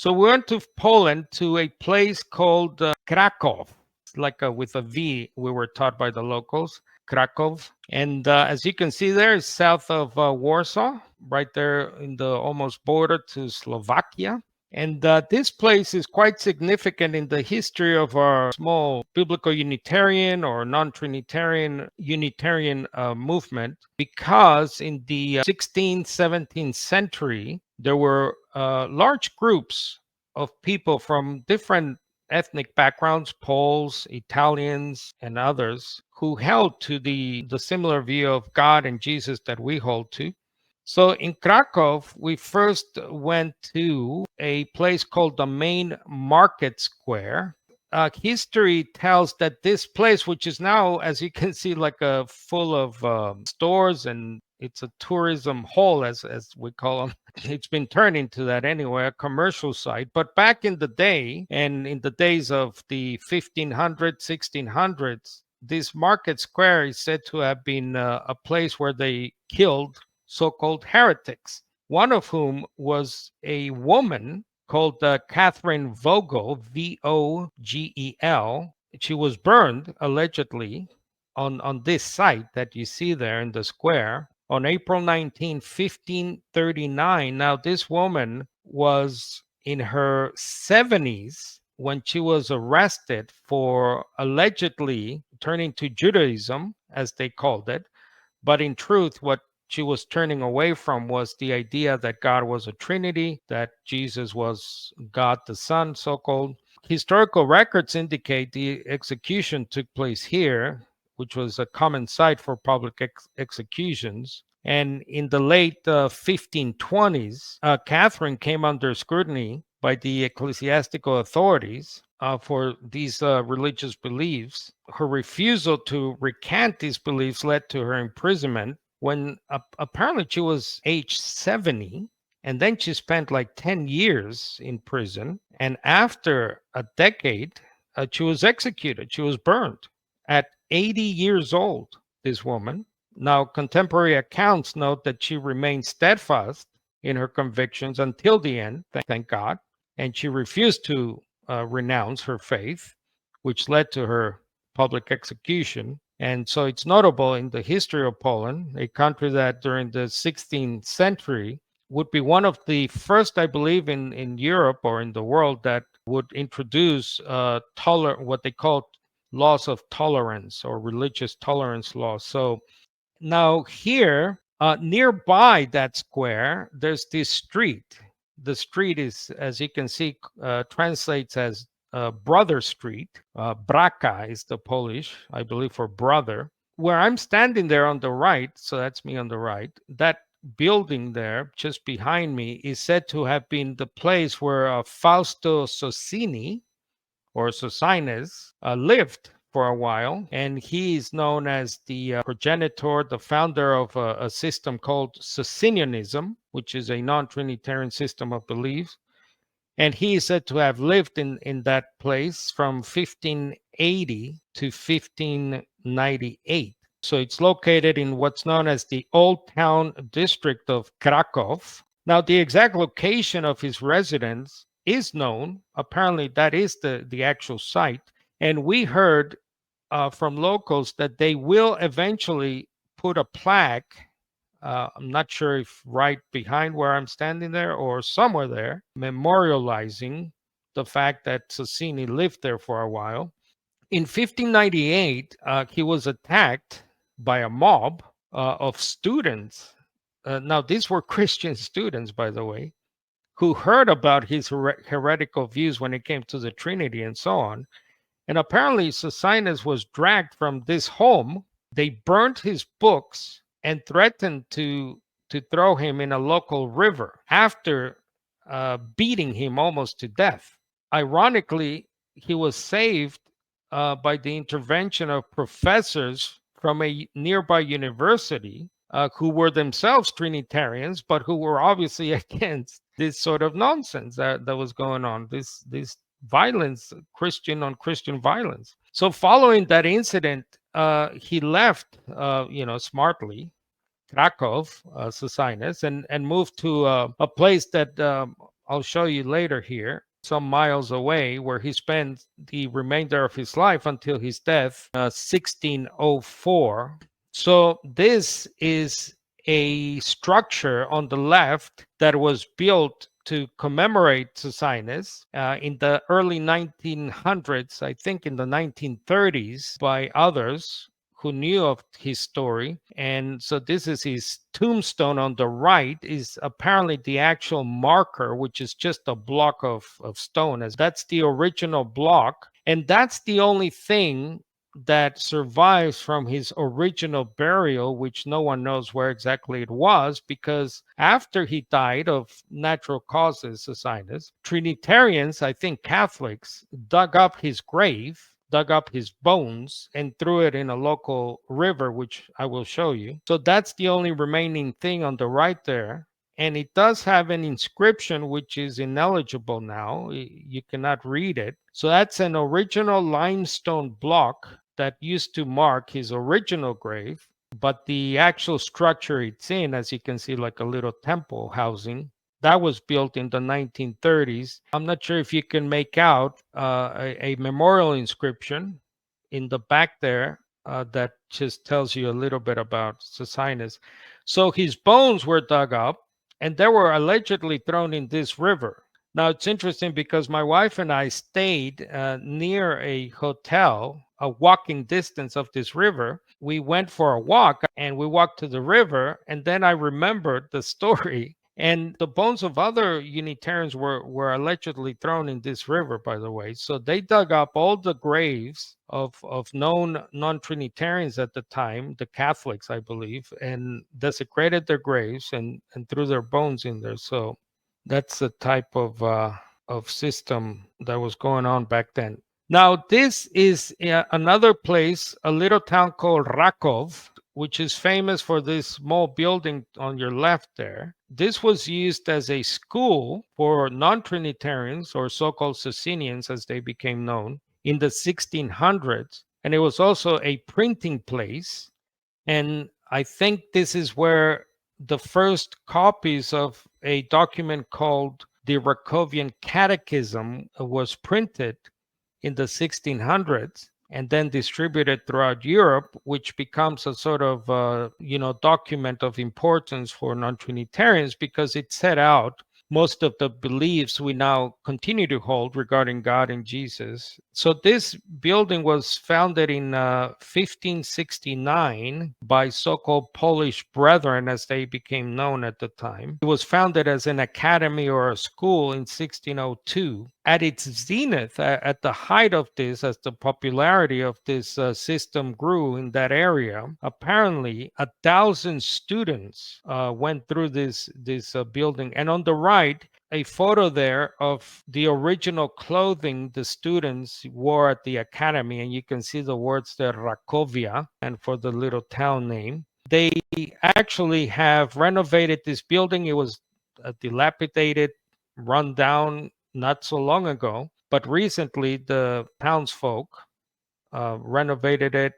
So we went to Poland to a place called Krakow. It's like with a V, we were taught by the locals, Krakow. And as you can see there, it's south of Warsaw, right there in the almost border to Slovakia. And this place is quite significant in the history of our small biblical Unitarian or non-Trinitarian Unitarian movement, because in the 16th, 17th century, there were large groups of people from different ethnic backgrounds, Poles, Italians, and others, who held to the similar view of God and Jesus that we hold to. So in Krakow, we first went to a place called the Main Market Square. History tells that this place, which is now, as you can see, like full of stores, and it's a tourism hall, as we call them. It's been turned into that anyway, a commercial site. But back in the day, and in the days of the 1500s, 1600s, this market square is said to have been a place where they killed so-called heretics, one of whom was a woman called Catherine Vogel, Vogel. She was burned, allegedly, on this site that you see there in the square on April 19, 1539. Now, this woman was in her 70s when she was arrested for allegedly turning to Judaism, as they called it. But in truth, what she was turning away from was the idea that God was a Trinity, that Jesus was God the Son, so-called. Historical records indicate the execution took place here, which was a common site for public executions. And in the late 1520s, Catherine came under scrutiny by the ecclesiastical authorities for these religious beliefs. Her refusal to recant these beliefs led to her imprisonment when apparently she was age 70, and then she spent like 10 years in prison. And after a decade, she was executed. She was burned at 80 years old, this woman. Now, contemporary accounts note that she remained steadfast in her convictions until the end, thank God, and she refused to renounce her faith, which led to her public execution. And so it's notable in the history of Poland, a country that during the 16th century would be one of the first, I believe, in Europe or in the world that would introduce what they call laws of tolerance or religious tolerance laws. So now here, nearby that square, there's this street. The street is, as you can see, translates as Brother Street. Braka is the Polish, I believe, for brother. Where I'm standing there on the right, so that's me on the right, that building there just behind me is said to have been the place where Fausto Socini, or Socinus, lived for a while, and he is known as the progenitor, the founder of a system called Socinianism, which is a non-Trinitarian system of beliefs. And he is said to have lived in that place from 1580 to 1598. So it's located in what's known as the Old Town District of Krakow. Now, the exact location of his residence is known. Apparently, that is the actual site. And we heard from locals that they will eventually put a plaque. I'm not sure if right behind where I'm standing there or somewhere there, memorializing the fact that Socini lived there for a while. In 1598, he was attacked by a mob of students. Now, these were Christian students, by the way, who heard about his heretical views when it came to the Trinity and so on. And apparently, Socinus was dragged from this home. They burnt his books and threatened to throw him in a local river after beating him almost to death. Ironically, he was saved by the intervention of professors from a nearby university who were themselves Trinitarians, but who were obviously against this sort of nonsense that was going on, this violence, Christian on Christian violence. So following that incident, he left, smartly, Krakow, Socinus, and moved to a place that I'll show you later here, some miles away, where he spent the remainder of his life until his death, 1604. So this is a structure on the left that was built to commemorate Socinus in the early 1900s, I think in the 1930s, by others who knew of his story. And so this is his tombstone. On the right is apparently the actual marker, which is just a block of stone. As that's the original block. And that's the only thing that survives from his original burial, which no one knows where exactly it was, because after he died of natural causes, Socinus, Trinitarians, I think Catholics, dug up his grave, dug up his bones, and threw it in a local river, which I will show you. So that's the only remaining thing on the right there. And it does have an inscription which is ineligible now. You cannot read it. So that's an original limestone block that used to mark his original grave. But the actual structure it's in, as you can see, like a little temple housing, that was built in the 1930s. I'm not sure if you can make out a memorial inscription in the back there that just tells you a little bit about Socinus. So his bones were dug up and they were allegedly thrown in this river. Now, it's interesting because my wife and I stayed near a hotel, a walking distance of this river. We went for a walk and we walked to the river. And then I remembered the story. And the bones of other Unitarians were allegedly thrown in this river, by the way. So they dug up all the graves of known non-Trinitarians at the time, the Catholics, I believe, and desecrated their graves and threw their bones in there. So that's the type of system that was going on back then. Now, this is another place, a little town called Rakov, which is famous for this small building on your left there. This was used as a school for non-Trinitarians, or so-called Socinians as they became known, in the 1600s. And it was also a printing place. And I think this is where the first copies of a document called the Rakovian Catechism was printed in the 1600s and then distributed throughout Europe, which becomes a sort of document of importance for non-Trinitarians because it set out most of the beliefs we now continue to hold regarding God and Jesus. So this building was founded in 1569 by so-called Polish Brethren, as they became known at the time. It was founded as an academy or a school in 1602. At its zenith, at the height of this, as the popularity of this system grew in that area, apparently 1,000 students went through this building. And on the right, a photo there of the original clothing the students wore at the academy. And you can see the words there, Rakovia, and for the little town name. They actually have renovated this building. It was dilapidated, run down not so long ago, but recently the townsfolk renovated it,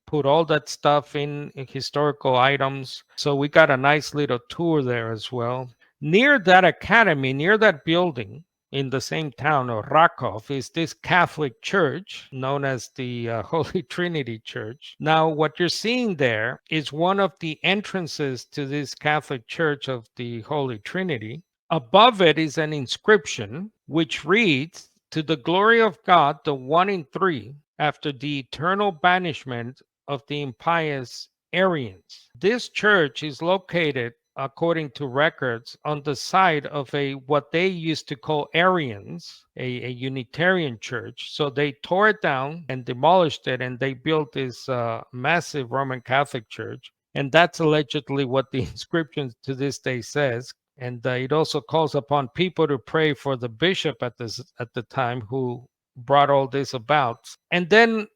put all that stuff in historical items. So we got a nice little tour there as well. Near that academy, near that building, in the same town of Rakov, is this Catholic church known as the Holy Trinity Church. Now, what you're seeing there is one of the entrances to this Catholic Church of the Holy Trinity. Above it is an inscription which reads, "To the glory of God, the one in three, after the eternal banishment of the impious Arians." This church is located, according to records, on the side of what they used to call Arians, a Unitarian church. So they tore it down and demolished it, and they built this massive Roman Catholic church. And that's allegedly what the inscription to this day says. And it also calls upon people to pray for the bishop at the time who brought all this about. And then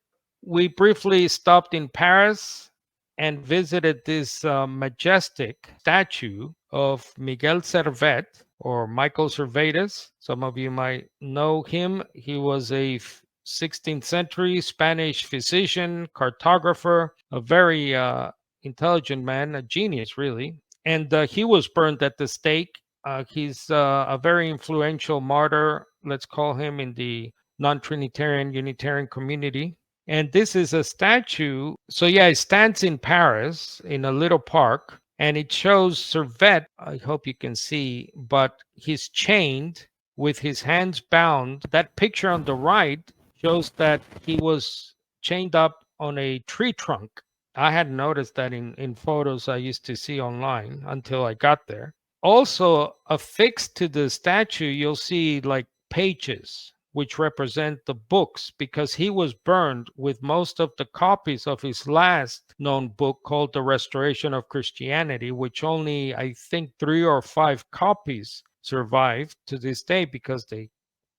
we briefly stopped in Paris and visited this majestic statue of Miguel Servet, or Michael Servetus. Some of you might know him. He was a 16th century Spanish physician, cartographer, a very intelligent man, a genius really. And he was burned at the stake He's a very influential martyr, let's call him, in the non-Trinitarian Unitarian community. And this is a statue. So yeah, it stands in Paris in a little park, and it shows Servet. I hope you can see, but he's chained with his hands bound. That picture on the right shows that he was chained up on a tree trunk. I hadn't noticed that in photos I used to see online until I got there. Also, affixed to the statue, you'll see like pages which represent the books, because he was burned with most of the copies of his last known book called The Restoration of Christianity, which only, I think, 3 or 5 copies survive to this day because they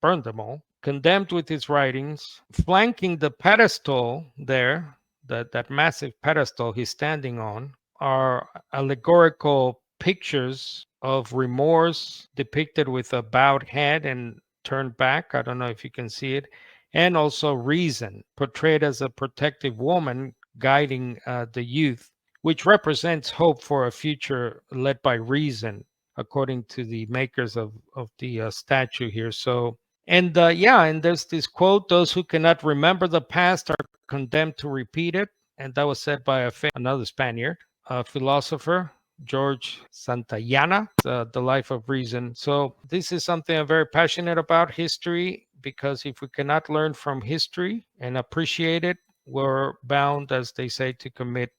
burned them all. Condemned with his writings, flanking the pedestal there, that massive pedestal he's standing on, are allegorical pictures of remorse depicted with a bowed head and turned back. I don't know if you can see it. And also reason, portrayed as a protective woman guiding the youth, which represents hope for a future led by reason, according to the makers of the statue here. So, and yeah, and there's this quote: "Those who cannot remember the past are condemned to repeat it." And that was said by another Spaniard, a philosopher, George Santayana, The Life of Reason. So this is something I'm very passionate about, history, because if we cannot learn from history and appreciate it, we're bound, as they say, to commit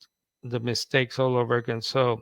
the mistakes all over again. So